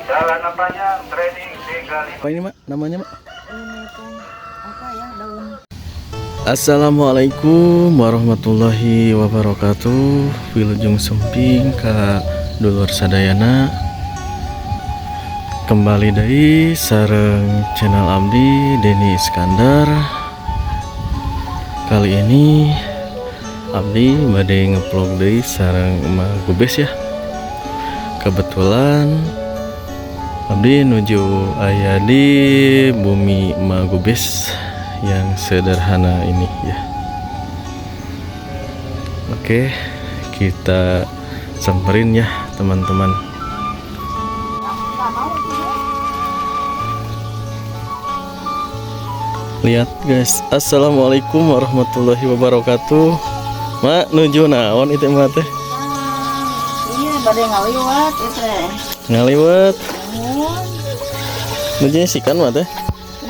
Jalan apanya? Training 35. Apa ini Mak? Namanya Mak? Ini tuh apa ya, daun. Assalamualaikum warahmatullahi wabarakatuh. Wilujeng Semping ka dulur sadayana. Kembali dari sareng channel abdi Denny Iskandar. Kali ini abdi bade ngeplog deui sareng Emak Gubes ya. Kebetulan abdi nuju aya di bumi Emak Gubes yang sederhana ini ya. Oke, kita samperin ya teman-teman. Lihat guys, assalamualaikum warahmatullahi wabarakatuh. Mak nuju naon itu mah teh? Iya, bade ngaliwat itu. Ngaliwat. Namun, Nujunya sikan mah teh.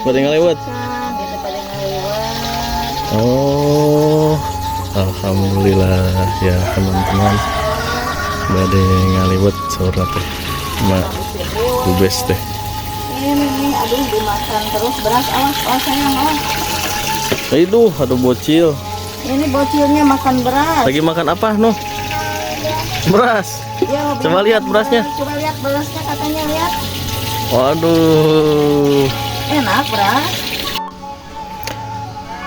Bade ngaliwat. kan gitu bade ngaliwat. Oh, alhamdulillah ya teman-teman. Bade ngaliwat sore teh. Mak Gubes teh. Ini aduh dimakan terus beras, awas sayang, awas. Aduh bocil. Ini bocilnya makan beras. Lagi makan apa, Noh? Beras. Ya, Coba lihat berasnya. Coba lihat berasnya, katanya lihat. Waduh. Enak beras.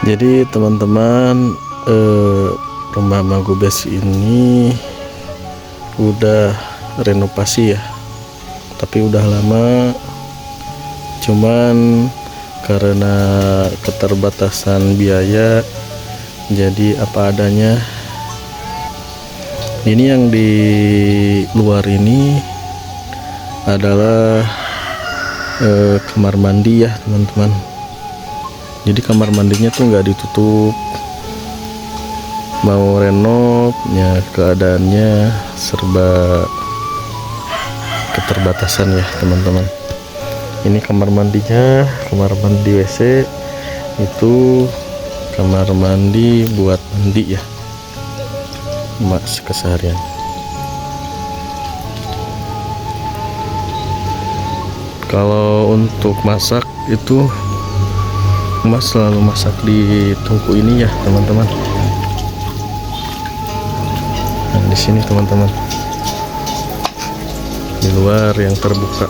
Jadi teman-teman, rumah Emak Gubes ini udah renovasi ya. Tapi udah lama. Cuman karena keterbatasan biaya, jadi apa adanya. Ini yang di luar ini adalah kamar mandi ya teman-teman. Jadi kamar mandinya tuh nggak ditutup. Mau renov ya, keadaannya serba keterbatasan ya teman-teman. Ini kamar mandinya, kamar mandi WC, itu kamar mandi buat mandi ya, Mas keseharian. Kalau untuk masak itu Mas selalu masak di tungku ini ya teman-teman. Nah, di sini teman-teman, di luar yang terbuka.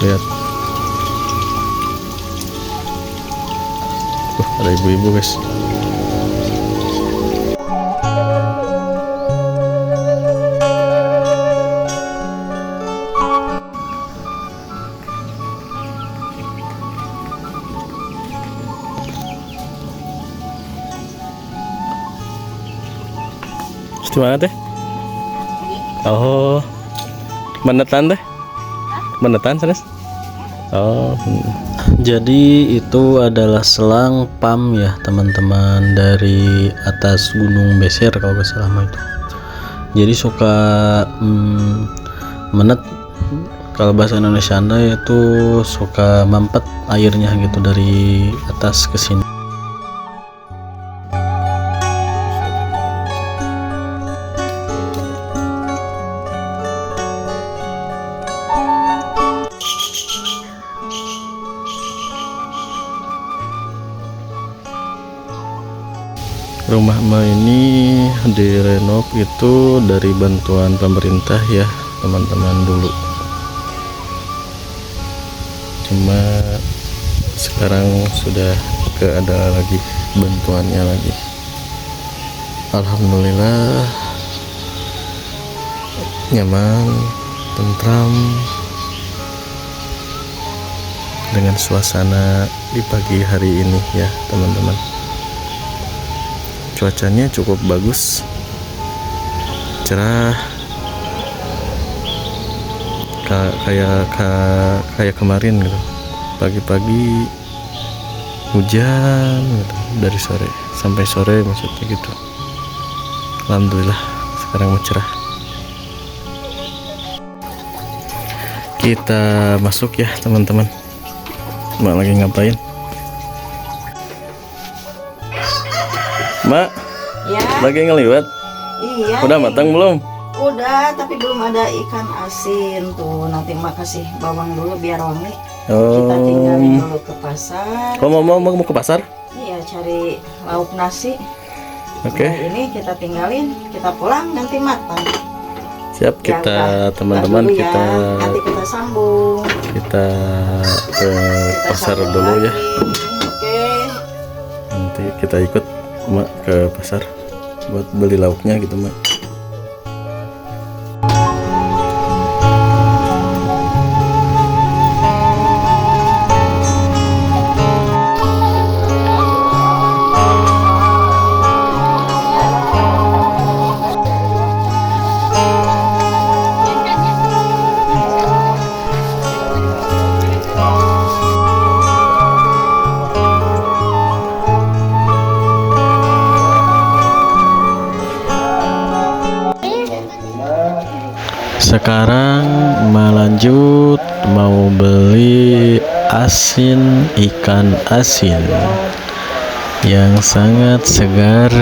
Lihat, tuh ada ibu-ibu guys. Di mana teh? Oh, menetan teh? Menetan sanes? Oh, jadi itu adalah selang pam ya teman-teman, dari atas Gunung Beser kalau nggak salah mah itu. Jadi suka menet, kalau bahasa Indonesia Anda itu suka mampet airnya gitu dari atas ke sini. Rumah emak ini direnov itu dari bantuan pemerintah ya teman-teman dulu. Cuma sekarang sudah gak ada lagi bantuannya lagi. Alhamdulillah nyaman, tentram dengan suasana di pagi hari ini ya teman-teman. Cuacanya cukup bagus, cerah, kayak kemarin gitu. Pagi-pagi hujan gitu, dari sore sampai sore maksudnya gitu. Alhamdulillah sekarang cerah. Kita masuk ya teman-teman. Mak lagi ngapain? Mak, Ya. lagi ngeliwat. Iya. Udah nih. matang belum? Udah, tapi belum ada ikan asin tuh. Nanti Mak kasih bawang dulu biar wangi. Kita tinggalin dulu ke pasar. Oh, mau ke pasar? Iya, cari lauk nasi. Oke. Udah, ini kita tinggalin, kita pulang nanti matang. Siap kita teman-teman dulu ya. kita Nanti kita sambung. kita ke Kita pasar sambung dulu ya. lagi. Oke. Nanti kita ikut Mak ke pasar buat beli lauknya gitu Mak. Sekarang melanjut mau beli asin ikan asin yang sangat segar.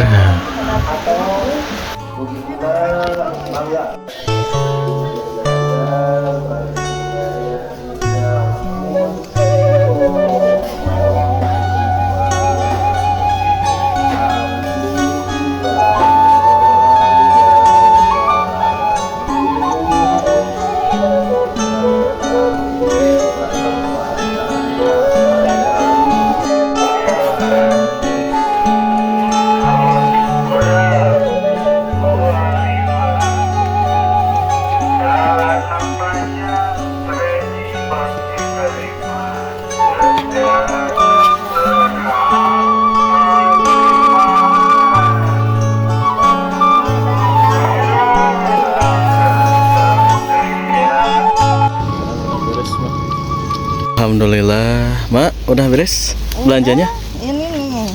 Alhamdulillah, Mak, udah beres belanjanya? Ini nih.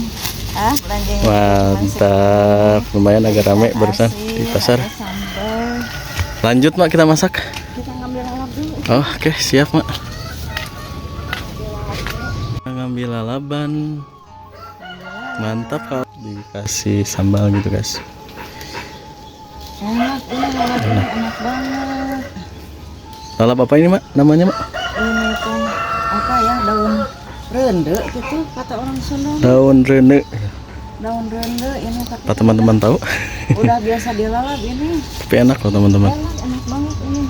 Belanjanya. Mantap, lumayan agak rame barusan di pasar. Sambal. Lanjut Mak, kita masak. Kita ngambil lalap dulu. Oh, oke, siap Mak. Kita ngambil lalaban. Mantap kalau dikasih sambal gitu guys. Enak, ini lalapnya enak banget. Lalap apa ini Mak? Namanya Mak? Ini kan apa ya, daun rende gitu kata orang Sunda. Daun rene. Daun rende ini kata Apa teman-teman tahu? udah biasa dilalap ini. Tapi enak loh teman-teman. Enak banget ini.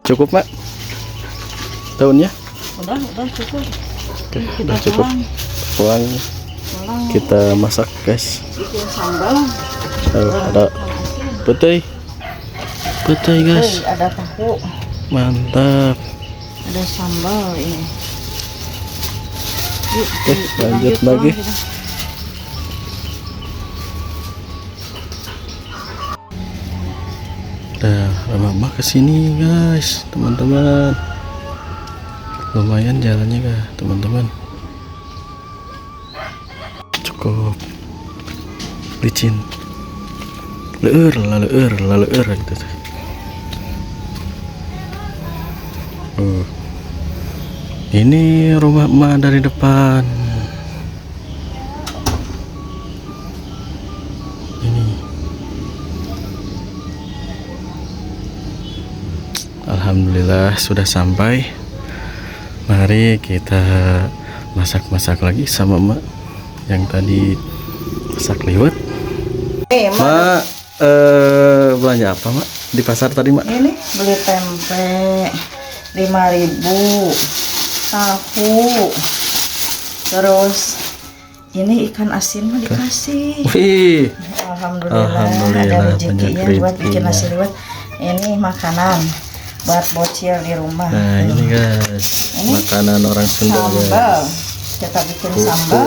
Cukup Mak? Daunnya? Udah cukup. Oke, Kita udah cukup. pulang. Pulang kita masak guys. Bikin sambal. Ada petai guys. Ada tahu. Mantap. Ada sambal ini. Yuk, Lanjut pulang lagi. kita. Nah, lama kesini guys, teman-teman. Lumayan jalannya kah, teman-teman. Cukup licin. Leur gitu. Ini rumah emak dari depan. Alhamdulillah sudah sampai. Mari kita masak-masak lagi sama Mak yang tadi masak liwet. Mak, belanja apa Mak di pasar tadi Mak? Ini beli tempe 5.000, tahu, terus ini ikan asin mah dikasih. Wih, Alhamdulillah ada rezekinya buat bikin nasi liwet. Ini makanan buat bocil di rumah. nah ini guys, makanan orang Sunda Sambal, guys. kita bikin sambal.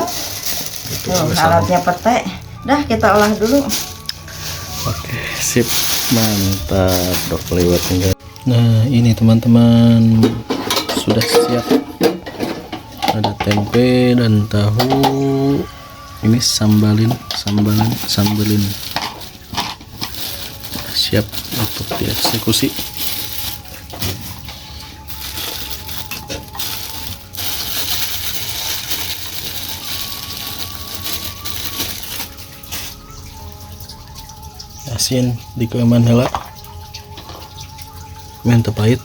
Tuh, alatnya pete. Dah kita olah dulu. Oke, sip, mantap, dok lewat tinggal. Nah ini teman-teman sudah siap, ada tempe dan tahu. Ini sambelin, siap untuk dieksekusi. Asin di keman hela men pahit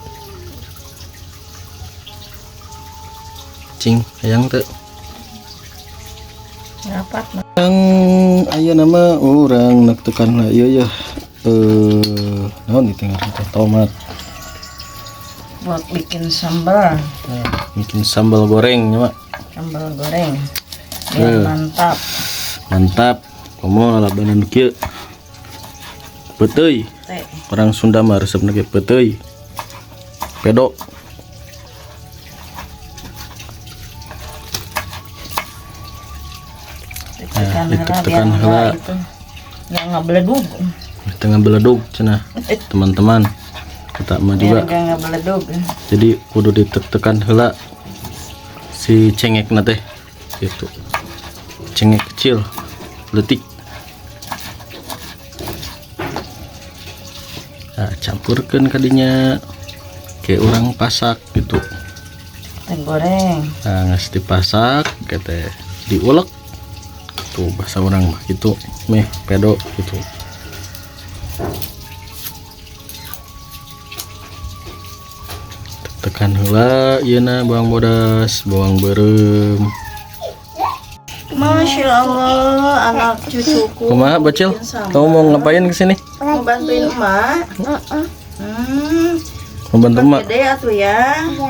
cing hayang teu Rapat. yang aya nama orang nak tekan lah iya ya naon ditinggal tomat Buat bikin sambal. bikin sambal goreng ya mak. Sambal goreng. Biar mantap. Mantap komo labanan kieu peteuy Teh. orang Sunda mah resepna ge peteuy pedo. Ditekan heula itu nggak ngebeledug. Tengah beledug cenah teman-teman kita mah juga Biar nggak beledug. jadi kudu ditekan heula si cengekna teh itu cengek kecil letik. Nah, campurkan kadinya kayak orang pasak gitu. Teh goreng. Nah, ngas dipasak kete diulek tuh bahasa orang mah gitu meh pedo gitu. Tekan heula yeuna bawang bodas, bawang berem. Masya Allah, anak cucuku. Kumaha bacil? Kamu mau ngapain kesini? Mau bantuin emak? Mau bantu Cepet emak? gede atuh ya.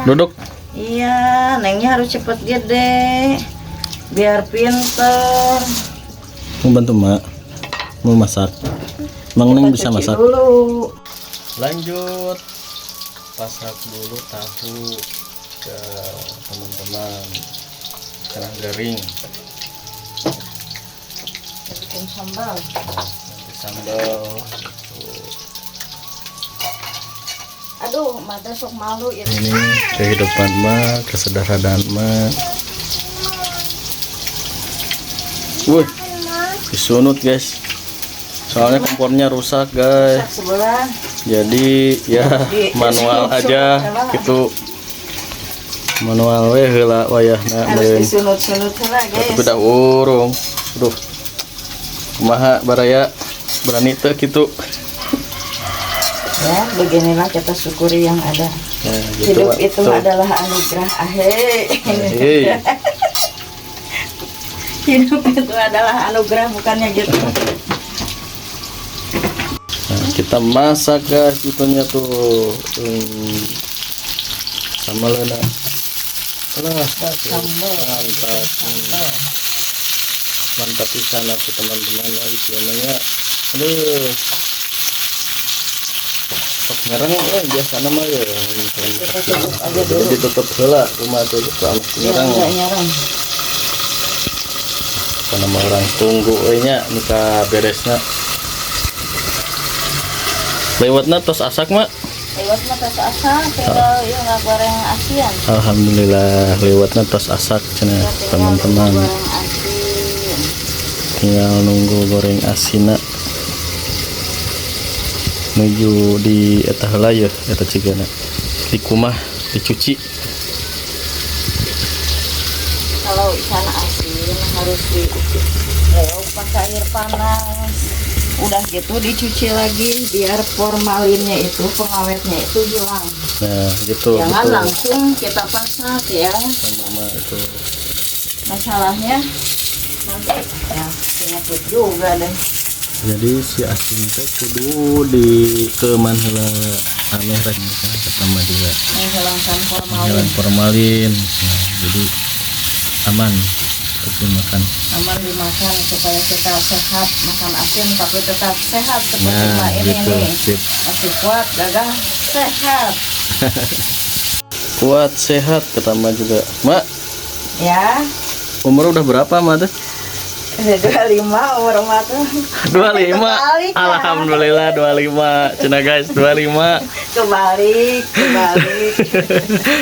Duduk. Iya, nengnya harus cepet gede. Biar pinter. Mau bantu emak? Mau masak? Mang Neng bisa Cuci masak? dulu. Lanjut. Pasak dulu tahu ke teman-teman. Kerang garing. Bikin sambal. Nanti sambal. Aduh, mata sok malu ya. Ini kehidupan mah, kesederhanaan mah. Wih, disunut guys. Soalnya kompornya rusak guys. Sebelah. Jadi ya manual aja gitu. Manual we heula wayahna Harus meureun. disunut-sunut heula, guys. Tapi udah urung. Aduh. Kumaha baraya berani teu kitu. Ya, beginilah kita syukuri yang ada. Nah, gitu, Hidup Pak. itu Tuh. adalah anugerah. Hei. Hidup itu adalah anugerah, bukannya gitu. Nah, kita masak guys itunya tuh sama lena alah Sambal. mantap mantap ikan aku teman-teman lagi namanya aduh sok ngerang biasa nama ya jadi ditutup heula rumah tuh anak ngerang Enggak nyarang. karena orang tunggu nya nikah beresna lewatna tos asak mak. Lewat mata asak, tinggal ya nggak goreng asian. Alhamdulillah lewatna tos asak cenah teman-teman. Goreng asin. Tinggal nunggu goreng asina menuju di eta heula ya eta cigana di kumah dicuci. Kalau ikan asin harus dileok pakai air panas. Udah gitu dicuci lagi biar formalinnya itu, pengawetnya itu hilang. Nah gitu Jangan betul. langsung kita pasak ya. Sama itu Masalahnya nanti ya penyakit juga deh. jadi si asin teh kudu di keman heula ameh rek pertama juga Menghilangkan formalin. jalan formalin. Nah, jadi aman untuk dimakan. Aman dimakan supaya kita sehat, makan asin tapi tetap sehat seperti Nah Mbak ini gitu nih. sip. Masih kuat, gagah, sehat. Kuat sehat kata Mak juga. Mak, Ya, umur udah berapa Mak teh? 25 umur mah tuh. 25. Kebalik, ya. Alhamdulillah 25. Cina guys, 25. Kebalik.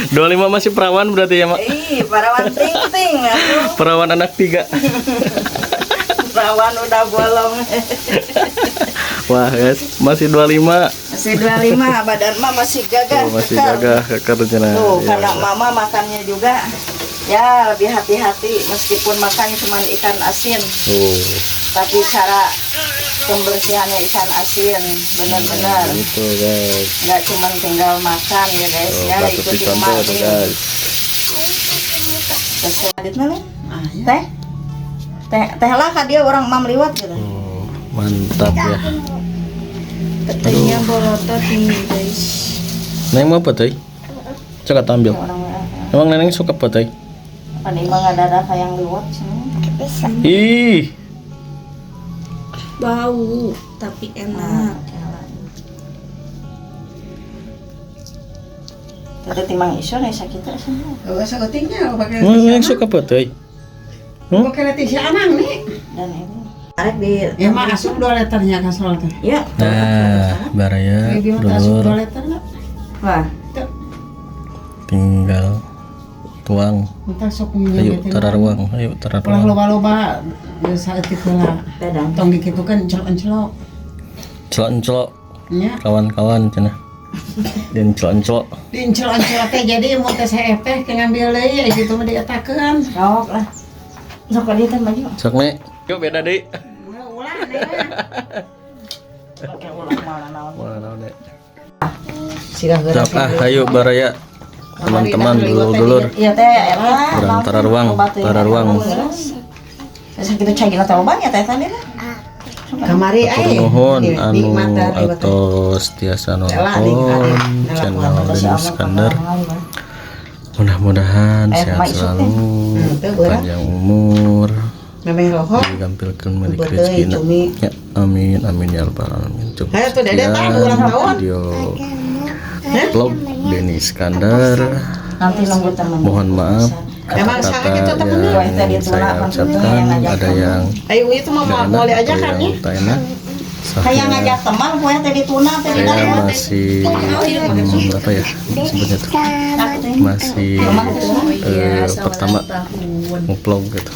25 masih perawan berarti ya, Mak? Ih, perawan ting-ting atuh. Perawan anak 3. Perawan udah bolong. Wah, guys, masih 25. Masih 25, badan mah masih gagah. Oh, masih kekar. gagah keker Cina. Tuh, Ya. karena mama makannya juga ya lebih hati-hati meskipun makan cuma ikan asin, Oh, tapi cara pembersihannya ikan asin benar-benar gitu guys. nggak cuma tinggal makan ya guys Oh, ya, patut ikutin dicontoh mak tuh, nih. guys. Terus selanjutnya nih teh lah kan dia orang mam liwat gitu. Oh, mantap ya. Ketenya bolotot nih guys. Neng mau apa teh? Coba ambil. Orang Emang Neneng suka apa teh? ada mah nggak ada kayak liwat sih. Ih, Bau, tapi enak. Tadi timang isu nih sakit sih. Neneng suka apa teh? Pakai Leticia Anang nih. Dan ini tarik di Ya mah asup 2 liternya kastrol teh. ya. Nah, baraya Kayak gimana asup 2 dulur liter enggak? Wah, tinggal tuang. Entar sok Ayo nyegetin. tararuang, ayo Ulah tararuang. loba-loba saeutik heula. dadang. Tong dikitu kan encelok-encelok. Celok-celok Nya, kawan-kawan cenah. Dan celok-celok. diencelok-encelok teh jadi mun teh sae teh ke ngambil deui gitu mah dietakeun. Sok lah. Sok ka dieu teh maju. Sok nek. Yuk beda deui. Ulah nih. Oke, ulah mana naon. Wah, naon nek. Siga geura. Sok ayo baraya. Teman-teman dulur-dulur. Iya teh eta. Urang tararuang. Terus kita cai gila teh banyak teh tadi lah. Kamari Atur nuhun anu atos tiasa nonton channel Deni Iskandar. Mudah-mudahan sehat selalu, panjang umur, Memeh rohok. digampilkeun meuli Beuteuy, rezekina. cumi. Ya, amin amin ya rabbal alamin. Cukup Hayo tuh, Dede, tahu ulang tahun. video vlog Deni Iskandar. Nanti nunggu teman. Mohon maaf Emang salah gitu, kata-kata temen. yang saya ucapkan ada yang Ayo itu mah tidak boleh enak aja atau kan ya. yang tak enak. Kayak Saya ngajak teman gue teh dituna teh di saya dalam. masih apa ya sebutnya tuh masih pertama ngevlog gitu.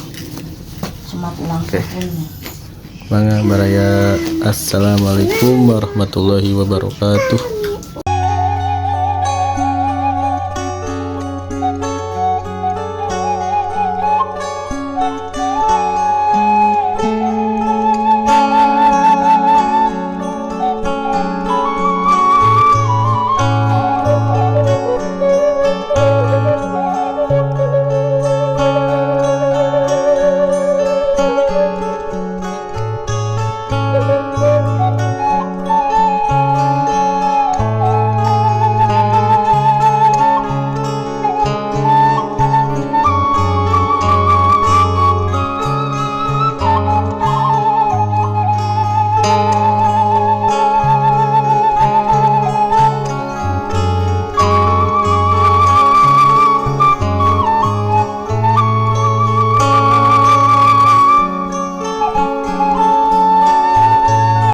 Cuma ulang Oke. tahun. Mangga baraya assalamualaikum warahmatullahi wabarakatuh.